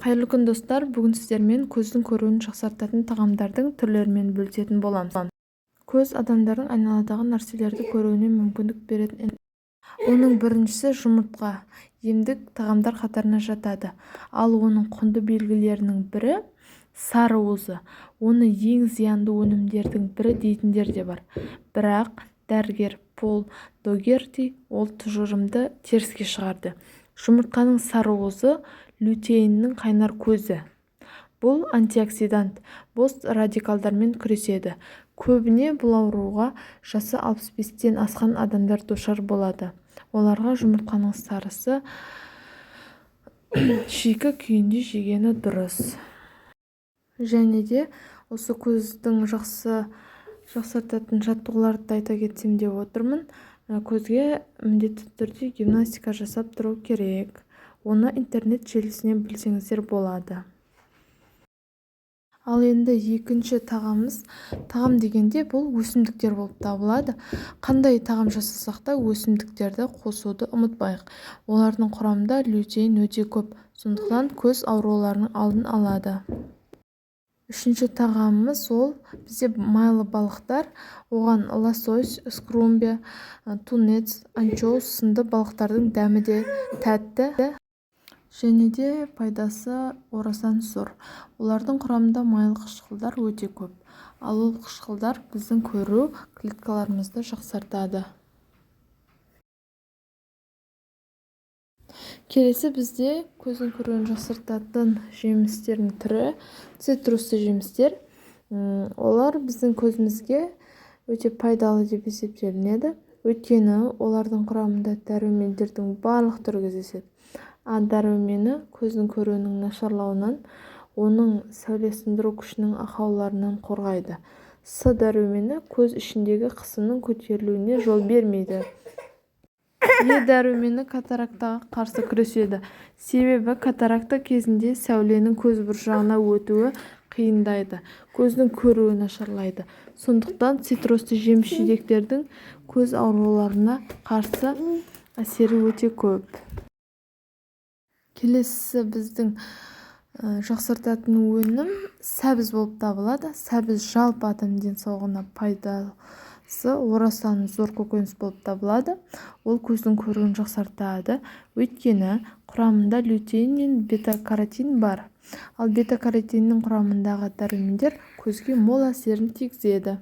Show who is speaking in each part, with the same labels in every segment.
Speaker 1: Қайырлы күн достар, бүгін сіздермен көздің көруін жақсартатын тағамдардың түрлерімен бөлісетін боламыз. Көз адамдардың айналадағы нәрселерді көруіне мүмкіндік беретін. Оның біріншісі жұмыртқа, емдік тағамдар қатарына жатады. Ал оның құнды белгілерінің бірі сары уызы. Оны ең зиянды өнімдердің бірі дейтіндер де бар. Бірақ дәрігер Пол Догерти ол тұжырымды теріске шығарды. Жұмыртқаның сары уызы лютеиннің қайнар көзі. Бұл антиоксидант, бос радикалдармен күреседі. Көбіне бұл ауруға жасы 65-тен асқан адамдар душар болады. Оларға жұмыртқаның сарысы шикі күйінде жегені дұрыс. Және де осы көздің жақсартатын жаттығуларды айта кетсем деп отырмын. Көзге міндетті түрде гимнастика жасап тұру керек. Оны интернет желісінен білсеңіздер болады. Ал енді екінші тағам дегенде бұл өсімдіктер болып табылады. Қандай тағам жасасақ та өсімдіктерді қосуды ұмытпайық. Олардың құрамында лютеин өте көп, сондықтан көз ауруларының алдын алады. Үшінші тағамымыз ол бізде майлы балықтар, оған лосось, скумбрия, тунец, анчоус сынды балықтардың дәмі де тәтті. Және де пайдасы орасан зор. Олардың құрамында майлы қышқылдар өте көп. Ал ол қышқылдар біздің көру клеткаларымызды жақсартады. Келесі бізде көздің көруін жақсартатын жемістердің түрі цитрусты жемістер. Олар біздің көзімізге өте пайдалы деп есептелінеді. Өйткені олардың құрамында дәрумендердің барлық түрі кездеседі. А дәрумені көздің көруінің нашарлауынан, оның сәулесіндіру күшінің ақауларынан қорғайды. С дәрумені көз ішіндегі қысымның көтерілуіне жол бермейді. Е дәрумені катарактаға қарсы күреседі. Себебі катаракта кезінде сәуленің көз бұршағына өтуі қиындайды. Көздің көруі нашарлайды. Сондықтан цитрусты жеміс-жидектердің көз ауруларына қарсы әсері өте көп. Келесі біздің жақсартатын өнім сәбіз болып табылады. Сәбіз жалпы адам денсаулығына пайдасы орасан зор көкөніс болып табылады. Ол көздің көруін жақсартады. Өйткені құрамында лютеин мен бета-каротин бар. Ал бета-каротиннің құрамындағы дәрумендер көзге мол әсерін тигізеді.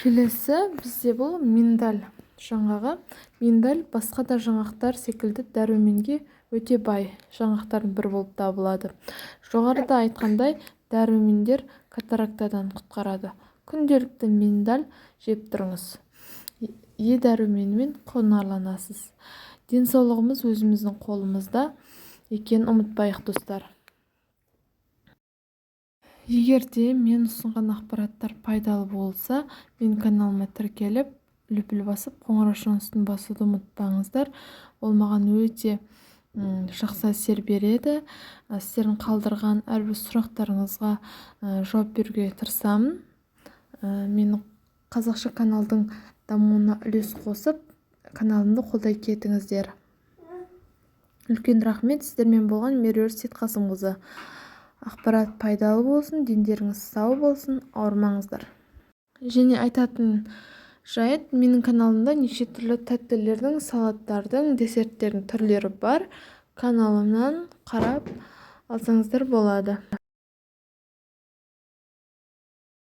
Speaker 1: Келесі бізде бұл миндаль жаңғағы. Миндаль басқа да жаңғақтар секілді дәруменге өте бай жаңғақтардың бірі болып табылады. Жоғарыда айтқандай, дәрумендер катарактадан құтқарады. Күнделікті миндаль жеп тұрыңыз. Е дәруменімен құнарланасыз. Денсаулығымыз өзіміздің қолымызда екенін ұмытпайық достар. Егер де мен ұсынған ақпараттар пайдалы болса, мен каналыма тіркеліп, лүпіл басып, қоңырау шансын басуды ұмытпаңыздар. Ол маған өте жақсы әсер береді. Сіздердің қалдырған әрбір сұрақтарыңызға жауап беруге тырысамын. Менің қазақша каналдың дамуына үлес қосып, каналымды қолдай кетіңіздер. Үлкен рахмет. Сіздермен болған Меруерт Сейтқасымқызы. Ақпарат пайдалы болсын, дендеріңіз сау болсын, ауырмаңыздар. Және айтатын жайт, менің каналымда неше түрлі тәттілердің, салаттардың, десерттердің түрлері бар. Каналымнан қарап алсаңыздар болады.